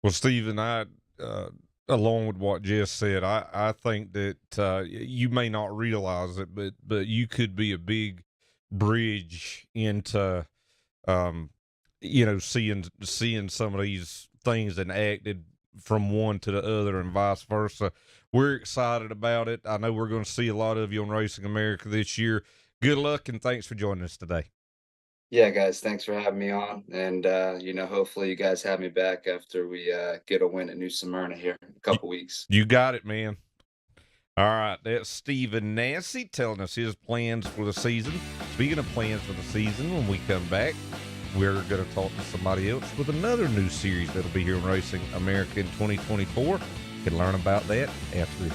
Well, Stephen, along with what Jess said, I think that you may not realize it, but you could be a big bridge into seeing some of these things enacted from one to the other, and vice versa. We're excited about it. I know we're going to see a lot of you on Racing America this year. Good luck, and thanks for joining us today. Yeah, guys, thanks for having me on. And, hopefully you guys have me back after we get a win at New Smyrna here in a couple weeks. You got it, man. All right, that's Stephen Nasse telling us his plans for the season. Speaking of plans for the season, when we come back, we're going to talk to somebody else with another new series that'll be here in Racing America in 2024. You can learn about that after this.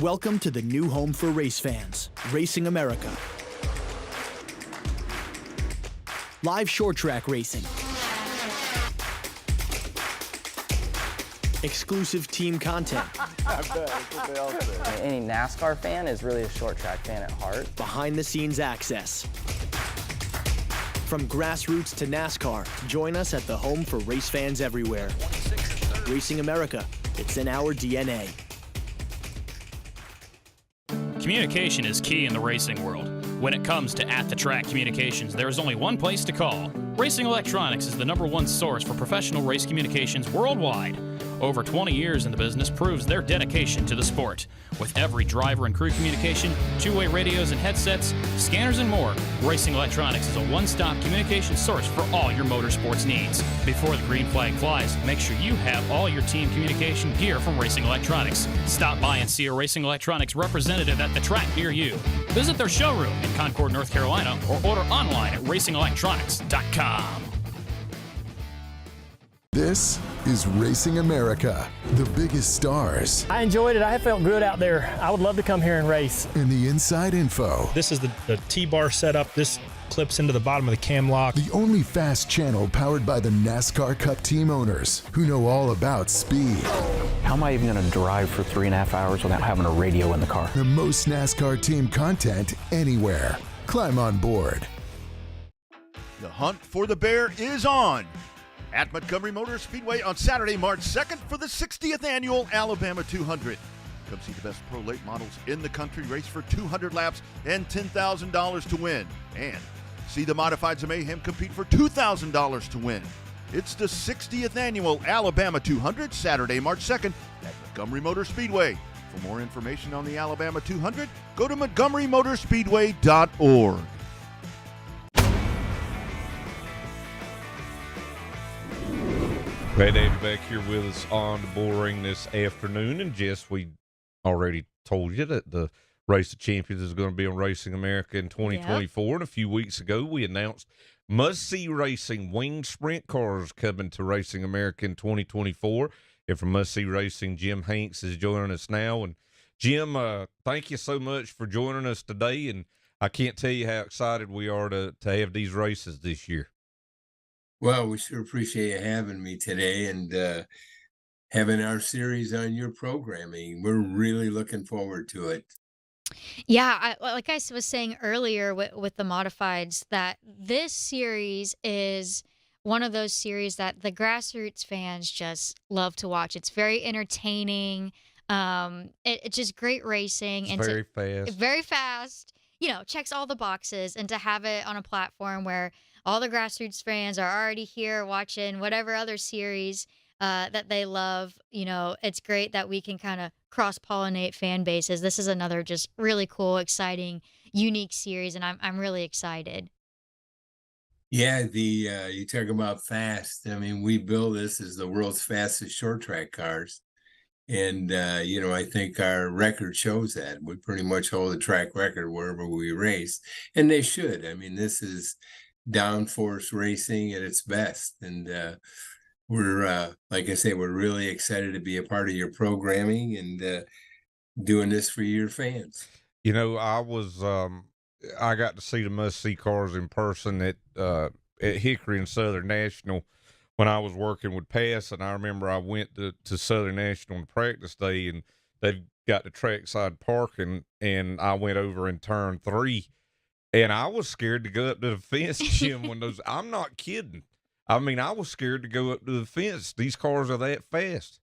Welcome to the new home for race fans, Racing America. Live short track racing. Exclusive team content. I bet, that's what they all say. Any NASCAR fan is really a short track fan at heart. Behind the scenes access. From grassroots to NASCAR, join us at the home for race fans everywhere. Racing America, it's in our DNA. Communication is key in the racing world. When it comes to at-the-track communications, there is only one place to call. Racing Electronics is the #1 source for professional race communications worldwide. Over 20 years in the business proves their dedication to the sport. With every driver and crew communication, two-way radios and headsets, scanners and more, Racing Electronics is a one-stop communication source for all your motorsports needs. Before the green flag flies, make sure you have all your team communication gear from Racing Electronics. Stop by and see a Racing Electronics representative at the track near you. Visit their showroom in Concord, North Carolina, or order online at racingelectronics.com. This is Racing America, the biggest stars. I enjoyed it. I felt good out there. I would love to come here and race. And the inside info. This is the T-bar setup. This clips into the bottom of the cam lock. The only fast channel powered by the NASCAR Cup team owners who know all about speed. How am I even going to drive for 3.5 hours without having a radio in the car? The most NASCAR team content anywhere. Climb on board. The hunt for the bear is on at Montgomery Motor Speedway on Saturday, March 2nd for the 60th annual Alabama 200. Come see the best pro late models in the country race for 200 laps and $10,000 to win. And see the Modifieds of Mayhem compete for $2,000 to win. It's the 60th annual Alabama 200, Saturday, March 2nd at Montgomery Motor Speedway. For more information on the Alabama 200, go to montgomerymotorspeedway.org. Glad to have you back here with us on the Bullring this afternoon. And Jess, we already told you that the Race of Champions is going to be on Racing America in 2024. Yep. And a few weeks ago, we announced must-see racing winged sprint cars coming to Racing America in 2024. And from Must See Racing, Jim Hanks is joining us now. And Jim, thank you so much for joining us today. And I can't tell you how excited we are to have these races this year. Well, we sure appreciate you having me today and having our series on your programming. We're really looking forward to it. Yeah, like I was saying earlier with the modifieds, that this series is one of those series that the grassroots fans just love to watch. It's very entertaining. It's just great racing. It's very fast. Very fast. You know, checks all the boxes. And to have it on a platform where all the grassroots fans are already here watching whatever other series that they love, you know, it's great that we can kind of cross-pollinate fan bases. This is another just really cool, exciting, unique series, and I'm really excited. Yeah, you talk about fast. I mean, we build this as the world's fastest short track cars. And, you know, I think our record shows that. We pretty much hold a track record wherever we race. And they should. I mean, this is downforce racing at its best. And we're, like I say, we're really excited to be a part of your programming and doing this for your fans. You know, I got to see the Must See cars in person at Hickory and Southern National when I was working with Pass, and I remember I went to Southern National on practice day, and they've got the trackside parking, and I went over in turn 3, and I was scared to go up to the fence, Jim, when those, I'm not kidding. I mean, I was scared to go up to the fence. These cars are that fast.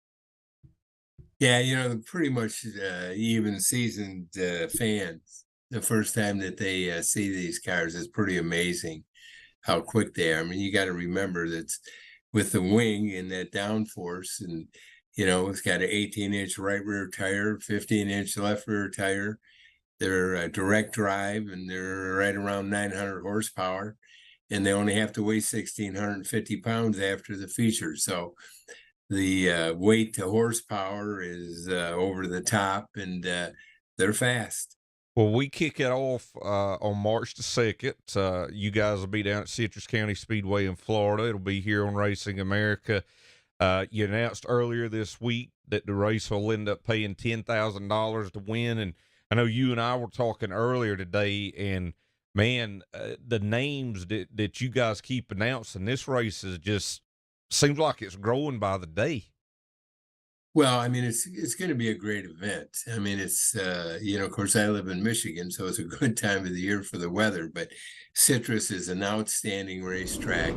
Yeah, you know, pretty much even seasoned fans, the first time that they see these cars is pretty amazing how quick they are. I mean, you got to remember that with the wing and that downforce, and, you know, it's got an 18-inch right rear tire, 15-inch left rear tire. They're direct drive, and they're right around 900 horsepower. And they only have to weigh 1,650 pounds after the feature. So the weight to horsepower is over the top, and they're fast. Well, we kick it off on March the 2nd. You guys will be down at Citrus County Speedway in Florida. It'll be here on Racing America. You announced earlier this week that the race will end up paying $10,000 to win. And I know you and I were talking earlier today, and man, the names that you guys keep announcing, this race is just seems like it's growing by the day. Well, I mean, it's going to be a great event. I mean, it's, you know, of course, I live in Michigan, so it's a good time of the year for the weather, but Citrus is an outstanding racetrack.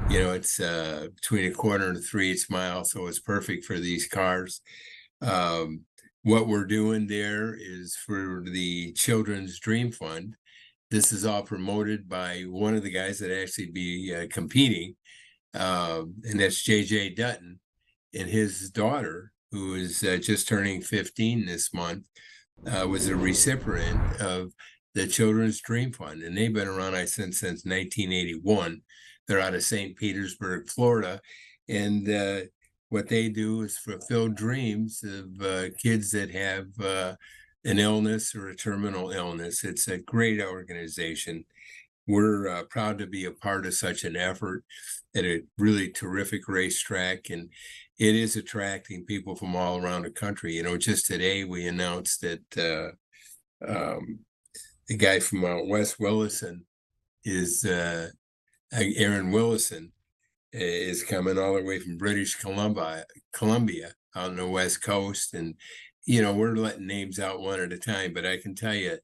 You know, it's between 1/4 and 3/8 mile, so it's perfect for these cars. What we're doing there is for the Children's Dream Fund. This is all promoted by one of the guys that actually be competing, and that's J.J. Dutton. And his daughter, who is just turning 15 this month, was a recipient of the Children's Dream Fund. And they've been around, I think, since 1981. They're out of St. Petersburg, Florida. And what they do is fulfill dreams of kids that have an illness or a terminal illness. It's a great organization. We're proud to be a part of such an effort at a really terrific racetrack, and it is attracting people from all around the country. You know, just today we announced that the guy from West Williston is Aaron Willison is coming all the way from British Columbia out on the West Coast. And, you know, we're letting names out one at a time, but I can tell you,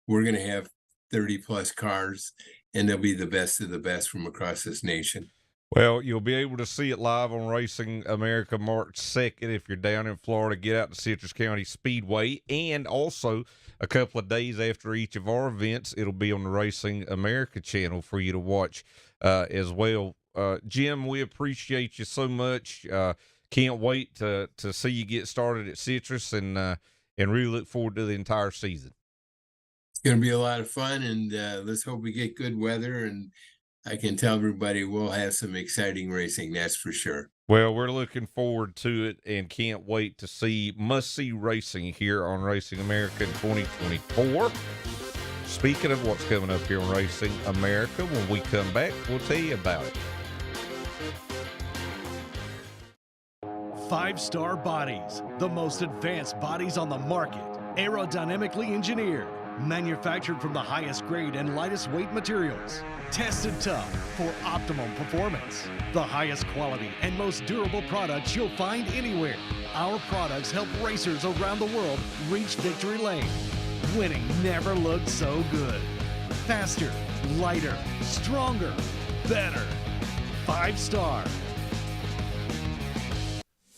we're going to have 30 plus cars, and they'll be the best of the best from across this nation. Well, you'll be able to see it live on Racing America March 2nd. If you're down in Florida, get out to Citrus County Speedway. And also, a couple of days after each of our events, it'll be on the Racing America channel for you to watch as well. Jim, we appreciate you so much. Can't wait to see you get started at Citrus, and really look forward to the entire season. It's going to be a lot of fun, and let's hope we get good weather, and I can tell everybody we'll have some exciting racing, that's for sure. Well, we're looking forward to it and can't wait to see Must See Racing here on Racing America in 2024. Speaking of what's coming up here on Racing America, when we come back, we'll tell you about it. 5-star bodies, the most advanced bodies on the market. Aerodynamically engineered, manufactured from the highest grade and lightest weight materials. Tested tough for optimum performance. The highest quality and most durable products you'll find anywhere. Our products help racers around the world reach victory lane. Winning never looked so good. Faster, lighter, stronger, better. 5-star.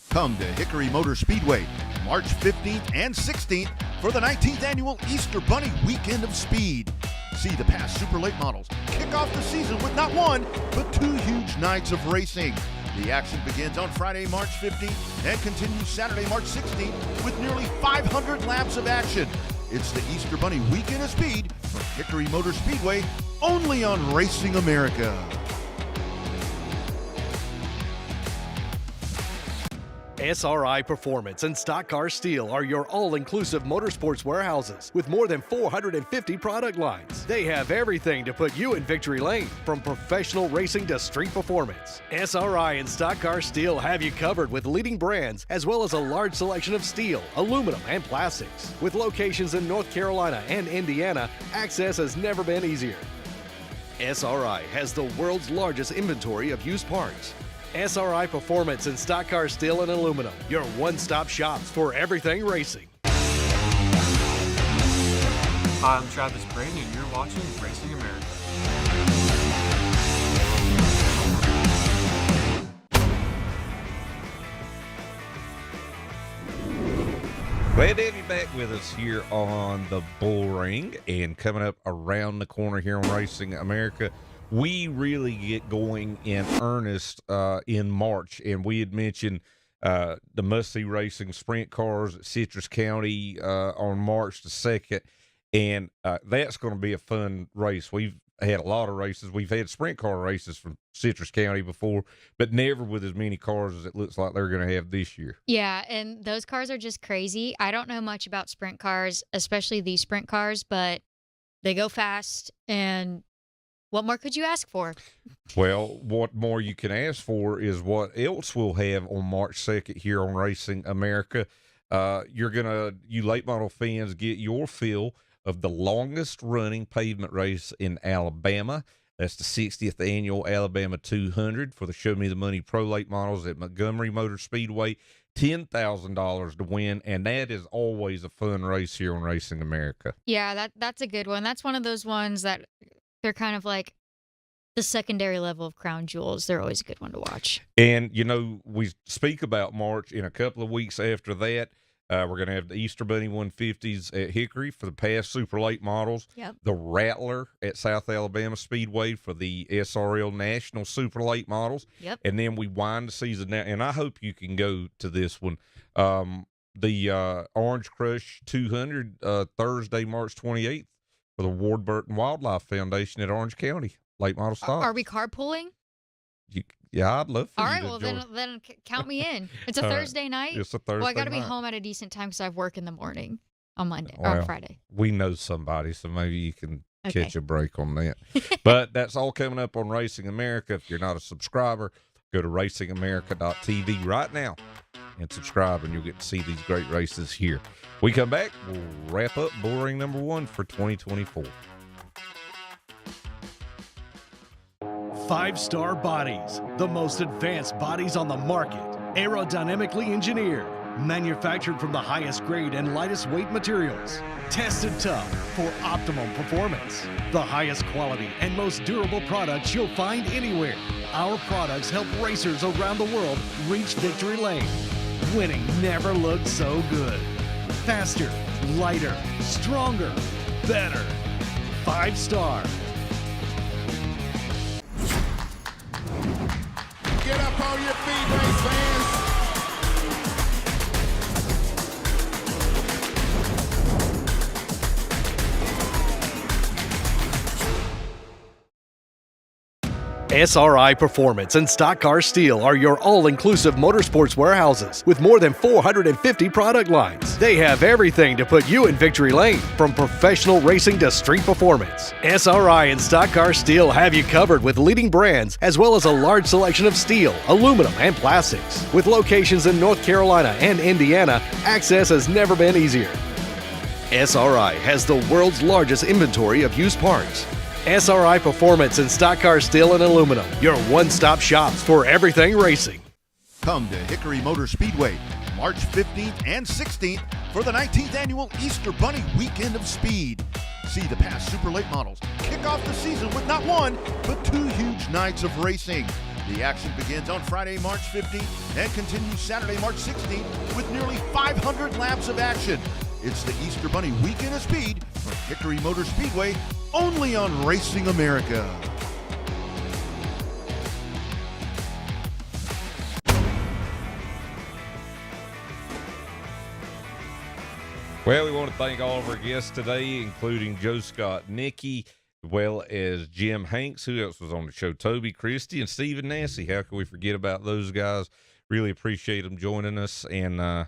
Come to Hickory Motor Speedway March 15th and 16th for the 19th annual Easter Bunny Weekend of Speed. See the past super late models kick off the season with not one, but 2 huge nights of racing. The action begins on Friday, March 15th and continues Saturday, March 16th with nearly 500 laps of action. It's the Easter Bunny Weekend of Speed from Hickory Motor Speedway, only on Racing America. SRI Performance and Stock Car Steel are your all-inclusive motorsports warehouses with more than 450 product lines. They have everything to put you in victory lane, from professional racing to street performance. SRI and Stock Car Steel have you covered with leading brands as well as a large selection of steel, aluminum, and plastics. With locations in North Carolina and Indiana, access has never been easier. SRI has the world's largest inventory of used parts. SRI Performance and Stock Car Steel and Aluminum, your one-stop shops for everything racing. Hi, I'm Travis Brady, and you're watching Racing America. Glad to have you back with us here on the Bullring, and coming up around the corner here on Racing America, we really get going in earnest in March, and we had mentioned the must-see racing sprint cars at Citrus County on March the 2nd, and that's going to be a fun race. We've had a lot of races. We've had sprint car races from Citrus County before, but never with as many cars as it looks like they're going to have this year. Yeah, and those cars are just crazy. I don't know much about sprint cars, especially these sprint cars, but they go fast, and what more could you ask for? Well, what more you can ask for is what else we'll have on March 2nd here on Racing America. You late model fans, get your fill of the longest running pavement race in Alabama. That's the 60th annual Alabama 200 for the Show Me the Money Pro Late Models at Montgomery Motor Speedway. $10,000 to win, and that is always a fun race here on Racing America. Yeah, that's a good one. That's one of those ones that they're kind of like the secondary level of crown jewels. They're always a good one to watch. And, we speak about March in a couple of weeks after that. We're going to have the Easter Bunny 150s at Hickory for the past super late models. Yep. The Rattler at South Alabama Speedway for the SRL National super late models. Yep. And then we wind the season now, and I hope you can go to this one. The Orange Crush 200 Thursday, March 28th for the Ward Burton Wildlife Foundation at Orange County. Late model stock. Are we carpooling? Yeah, I'd love for All you right, to well, join. then count me in. It's a All right. Thursday night. It's a Thursday Well, I got to be night. home at a decent time because I have work in the morning on Monday or Well, on Friday. We know somebody, so maybe you can Okay. catch a break on that. But that's all coming up on Racing America. If you're not a subscriber, go to racingamerica.tv right now and subscribe, and you'll get to see these great races here. We come back, we'll wrap up Bullring number 1 for 2024. 5-star bodies, the most advanced bodies on the market. Aerodynamically engineered, manufactured from the highest grade and lightest weight materials. Tested tough for optimum performance. The highest quality and most durable products you'll find anywhere. Our products help racers around the world reach victory lane. Winning never looked so good. Faster, lighter, stronger, better. 5-star. Get up on your feet, race fans. SRI Performance and Stock Car Steel are your all-inclusive motorsports warehouses with more than 450 product lines. They have everything to put you in victory lane, from professional racing to street performance. SRI and Stock Car Steel have you covered with leading brands as well as a large selection of steel, aluminum, and plastics. With locations in North Carolina and Indiana, access has never been easier. SRI has the world's largest inventory of used parts. SRI Performance and Stock Car Steel and Aluminum, your one-stop shops for everything racing. Come to Hickory Motor Speedway March 15th and 16th for the 19th annual Easter Bunny Weekend of Speed. See the past super late models kick off the season with not one, but 2 huge nights of racing. The action begins on Friday, March 15th and continues Saturday, March 16th with nearly 500 laps of action. It's the Easter Bunny Weekend of Speed from Hickory Motor Speedway, only on Racing America. Well, we want to thank all of our guests today, including Joe Skotnicki, as well as Jim Hanks. Who else was on the show? Toby Christie and Stephen Nasse. How can we forget about those guys? Really appreciate them joining us, and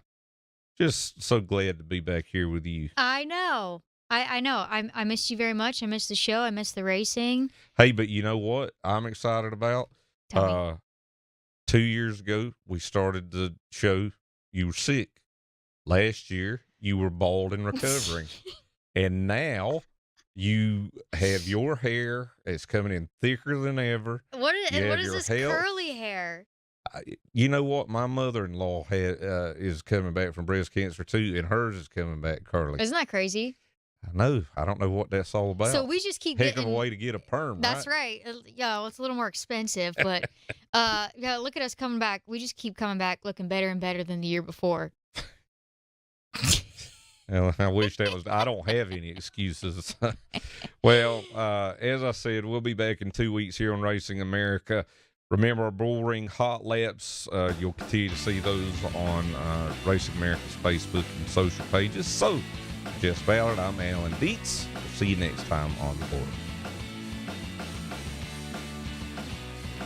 just so glad to be back here with you. I know. I know. I missed you very much. I missed the show. I missed the racing. Hey, but you know what I'm excited about? 2 years ago, we started the show. You were sick. Last year, you were bald and recovering. And now you have your hair. It's coming in thicker than ever. What is this curly hair? You know what? My mother-in-law is coming back from breast cancer too, and hers is coming back curly. Isn't that crazy? I know. I don't know what that's all about. So we just keep Heck getting of a way to get a perm. That's right. Yeah, well, it's a little more expensive, but yeah, look at us coming back. We just keep coming back looking better and better than the year before. Well, I wish that was. I don't have any excuses. Well, as I said, we'll be back in 2 weeks here on Racing America. Remember our Bullring hot laps. You'll continue to see those on Racing America's Facebook and social pages. So, Jess Ballard, I'm Alan Dietz. We'll see you next time on the board.